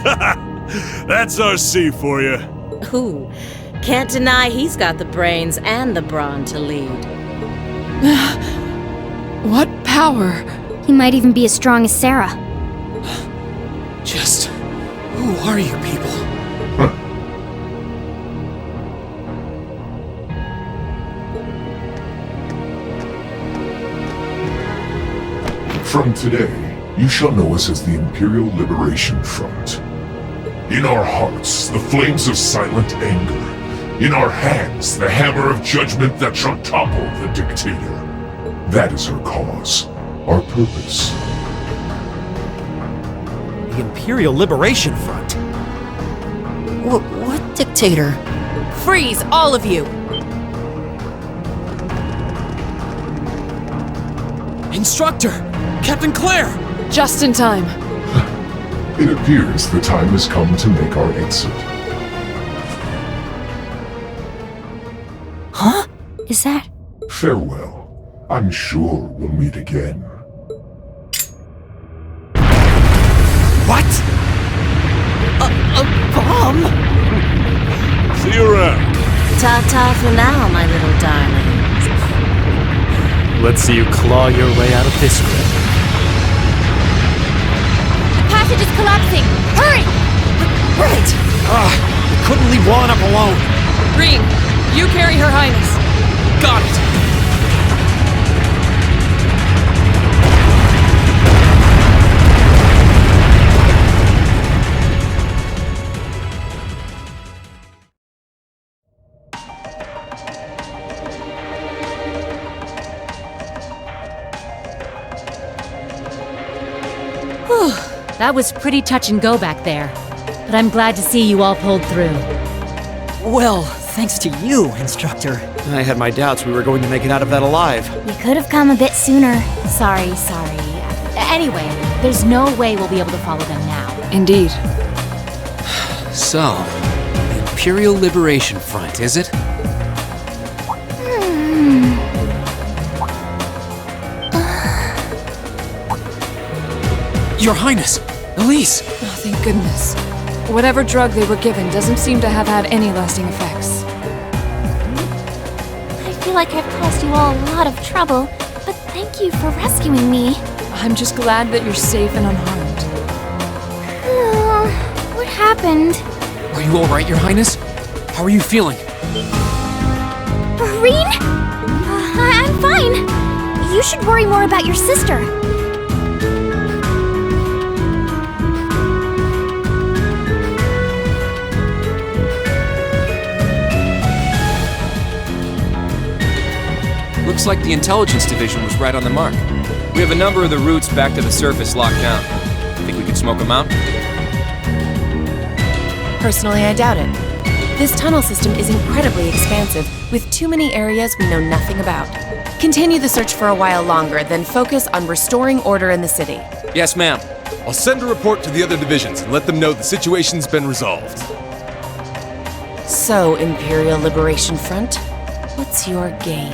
That's RC for you. Ooh, can't deny he's got the brains and the brawn to lead. What power? He might even be as strong as Sarah. Just... who are you people? From today, you shall know us as the Imperial Liberation Front. In our hearts, the flames of silent anger. In our hands, the hammer of judgment that shall topple the dictator. That is our cause, our purpose. The Imperial Liberation Front? What dictator? Freeze, all of you! Instructor! Captain Claire! Just in time. It appears the time has come to make our exit. Huh? Is that... Farewell. I'm sure we'll meet again. What? A bomb? See you around. Ta-ta for now, my little darlings. Let's see you claw your way out of this grip. The passage is collapsing! Hurry! Right! We couldn't leave Juan up alone. Green, you carry Her Highness. Got it! That was pretty touch and go back there. But I'm glad to see you all pulled through. Well, thanks to you, Instructor. I had my doubts we were going to make it out of that alive. You could have come a bit sooner. Sorry. Anyway, there's no way we'll be able to follow them now. Indeed. So, the Imperial Liberation Front, is it? Your Highness! Elise! Oh, thank goodness. Whatever drug they were given doesn't seem to have had any lasting effects. I feel like I've caused you all a lot of trouble, but thank you for rescuing me. I'm just glad that you're safe and unharmed. What happened? Are you alright, Your Highness? How are you feeling? Reen? I'm fine. You should worry more about your sister. Looks like the Intelligence Division was right on the mark. We have a number of the routes back to the surface locked down. Think we could smoke them out? Personally, I doubt it. This tunnel system is incredibly expansive, with too many areas we know nothing about. Continue the search for a while longer, then focus on restoring order in the city. Yes, ma'am. I'll send a report to the other divisions and let them know the situation's been resolved. So, Imperial Liberation Front, what's your game?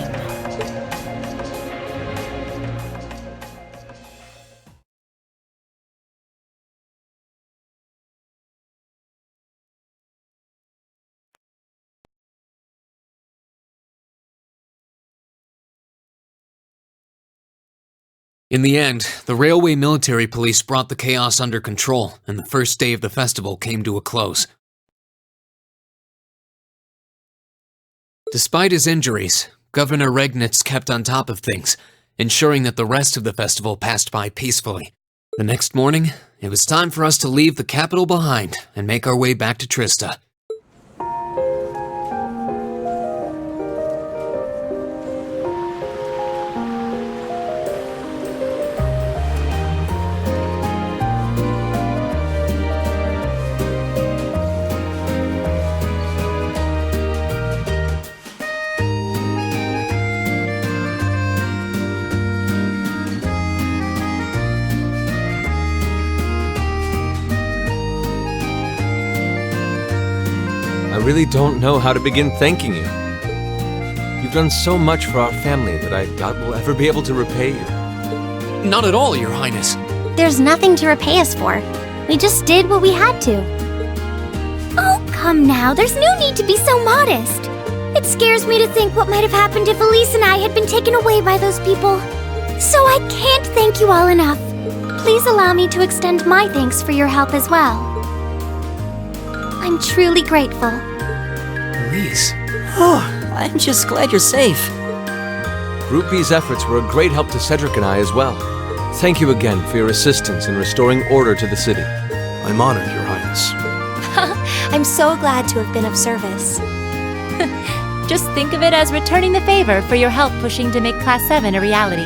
In the end, the railway military police brought the chaos under control, and the first day of the festival came to a close. Despite his injuries, Governor Regnitz kept on top of things, ensuring that the rest of the festival passed by peacefully. The next morning, it was time for us to leave the capital behind and make our way back to Trista. I really don't know how to begin thanking you. You've done so much for our family that I doubt we'll ever be able to repay you. Not at all, Your Highness. There's nothing to repay us for. We just did what we had to. Oh, come now, there's no need to be so modest. It scares me to think what might have happened if Elise and I had been taken away by those people. So I can't thank you all enough. Please allow me to extend my thanks for your help as well. I'm truly grateful. Elise. Oh, I'm just glad you're safe. Group B's efforts were a great help to Cedric and I as well. Thank you again for your assistance in restoring order to the city. I'm honored, Your Highness. I'm so glad to have been of service. Just think of it as returning the favor for your help pushing to make Class 7 a reality.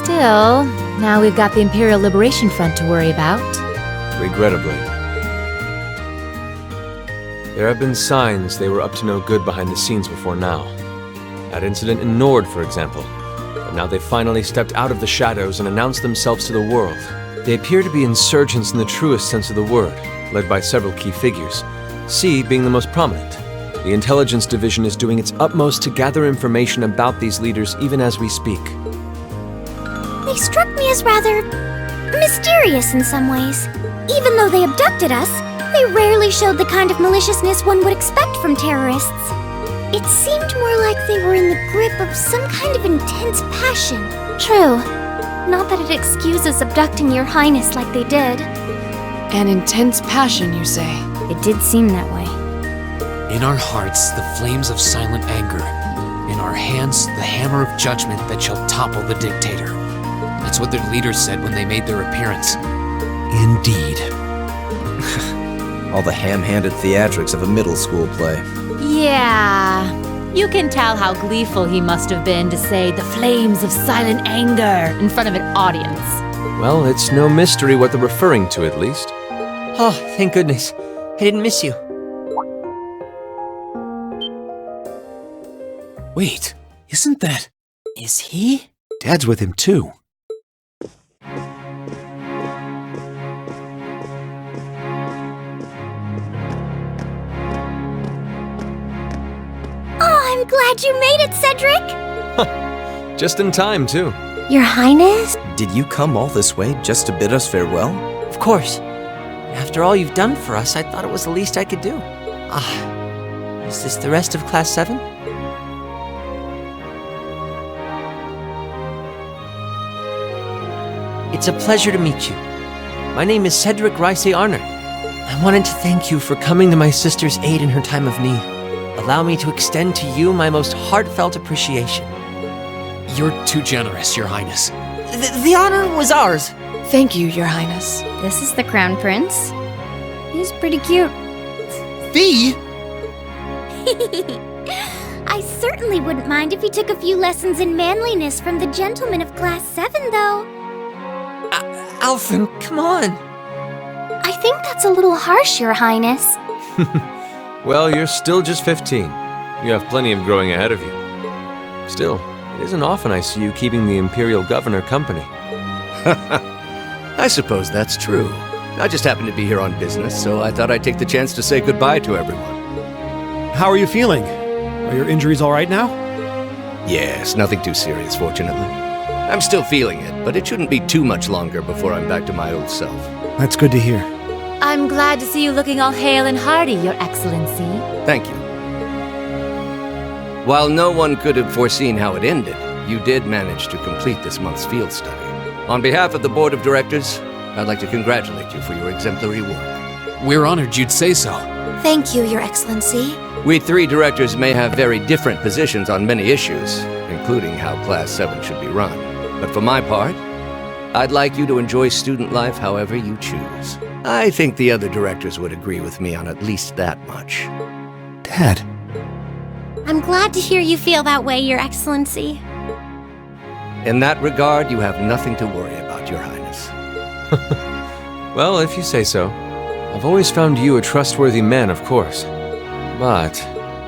Still, now we've got the Imperial Liberation Front to worry about. Regrettably. There have been signs they were up to no good behind the scenes before now. That incident in Nord, for example. But now they've finally stepped out of the shadows and announced themselves to the world. They appear to be insurgents in the truest sense of the word, led by several key figures, C being the most prominent. The Intelligence Division is doing its utmost to gather information about these leaders even as we speak. They struck me as rather mysterious in some ways. Even though they abducted us, they rarely showed the kind of maliciousness one would expect from terrorists. It seemed more like they were in the grip of some kind of intense passion. True. Not that it excuses abducting Your Highness like they did. An intense passion, you say? It did seem that way. In our hearts, the flames of silent anger. In our hands, the hammer of judgment that shall topple the dictator. That's what their leaders said when they made their appearance. Indeed. All the ham-handed theatrics of a middle school play. Yeah. You can tell how gleeful he must have been to say the flames of silent anger in front of an audience. Well, it's no mystery what they're referring to, at least. Oh, thank goodness. I didn't miss you. Wait, isn't that... Is he? Dad's with him too. I'm glad you made it, Cedric! Just in time, too. Your Highness? Did you come all this way just to bid us farewell? Of course. After all you've done for us, I thought it was the least I could do. Is this the rest of Class 7? It's a pleasure to meet you. My name is Cedric Rice Arner. I wanted to thank you for coming to my sister's aid in her time of need. Allow me to extend to you my most heartfelt appreciation. You're too generous, Your Highness. The honor was ours. Thank you, Your Highness. This is the Crown Prince. He's pretty cute. V? I certainly wouldn't mind if you took a few lessons in manliness from the gentlemen of Class 7, though. Alphen, come on. I think that's a little harsh, Your Highness. Well, you're still just 15. You have plenty of growing ahead of you. Still, it isn't often I see you keeping the Imperial Governor company. I suppose that's true. I just happened to be here on business, so I thought I'd take the chance to say goodbye to everyone. How are you feeling? Are your injuries all right now? Yes, nothing too serious, fortunately. I'm still feeling it, but it shouldn't be too much longer before I'm back to my old self. That's good to hear. I'm glad to see you looking all hale and hearty, Your Excellency. Thank you. While no one could have foreseen how it ended, you did manage to complete this month's field study. On behalf of the Board of Directors, I'd like to congratulate you for your exemplary work. We're honored you'd say so. Thank you, Your Excellency. We three directors may have very different positions on many issues, including how Class 7 should be run. But for my part, I'd like you to enjoy student life however you choose. I think the other directors would agree with me on at least that much. Dad. I'm glad to hear you feel that way, Your Excellency. In that regard, you have nothing to worry about, Your Highness. Well, if you say so. I've always found you a trustworthy man, of course. But...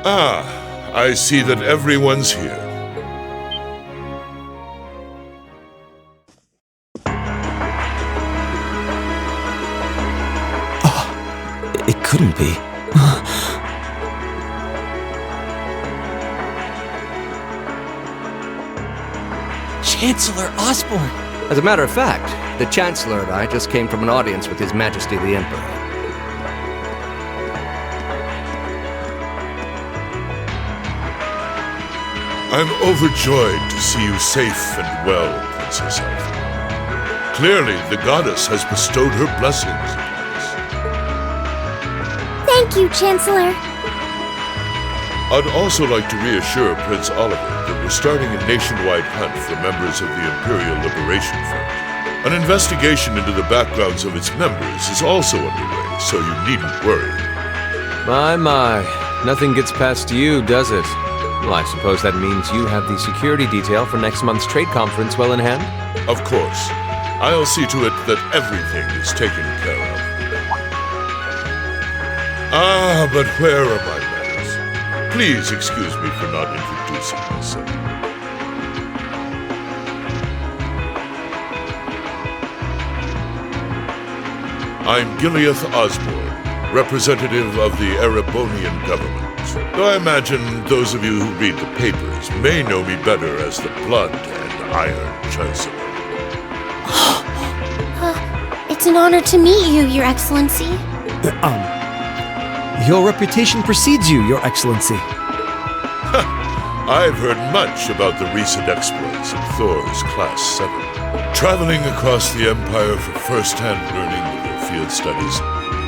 I see that everyone's here. It couldn't be. Chancellor Osborne! As a matter of fact, the Chancellor and I just came from an audience with His Majesty the Emperor. I'm overjoyed to see you safe and well, Princess Alpha. Clearly, the goddess has bestowed her blessings upon us. Thank you, Chancellor. I'd also like to reassure Prince Oliver that we're starting a nationwide hunt for members of the Imperial Liberation Front. An investigation into the backgrounds of its members is also underway, so you needn't worry. My. Nothing gets past you, does it? Well, I suppose that means you have the security detail for next month's trade conference well in hand? Of course. I'll see to it that everything is taken care of. Ah, but where are my manners? Please excuse me for not introducing myself. I'm Gileath Osborne, representative of the Erebonian government. Though I imagine those of you who read the papers may know me better as the Blood and Iron Chancellor. It's an honor to meet you, Your Excellency. Your reputation precedes you, Your Excellency. I've heard much about the recent exploits of Thor's Class 7. Traveling across the Empire for first-hand learning with your field studies,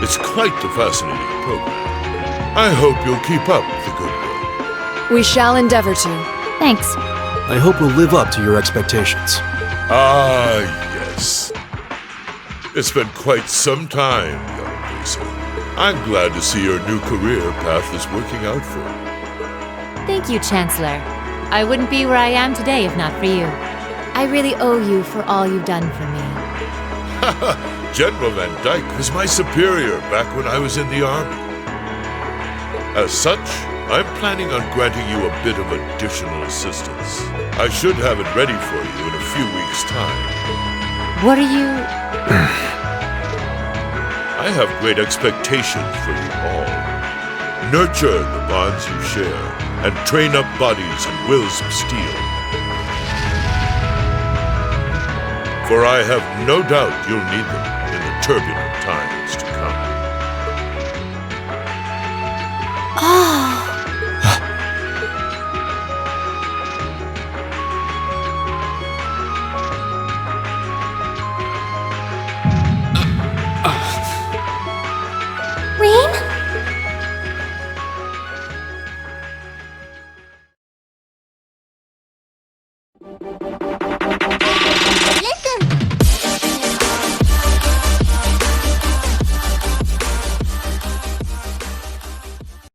it's quite the fascinating program. I hope you'll keep up the good work. We shall endeavor to. Thanks. I hope we'll live up to your expectations. Ah, yes. It's been quite some time, young Lisa. I'm glad to see your new career path is working out for you. Thank you, Chancellor. I wouldn't be where I am today if not for you. I really owe you for all you've done for me. General Van Dyke was my superior back when I was in the army. As such, I'm planning on granting you a bit of additional assistance. I should have it ready for you in a few weeks' time. What are you... I have great expectations for you all. Nurture the bonds you share, and train up bodies and wills of steel. For I have no doubt you'll need them in the turbulent times to come. Rain?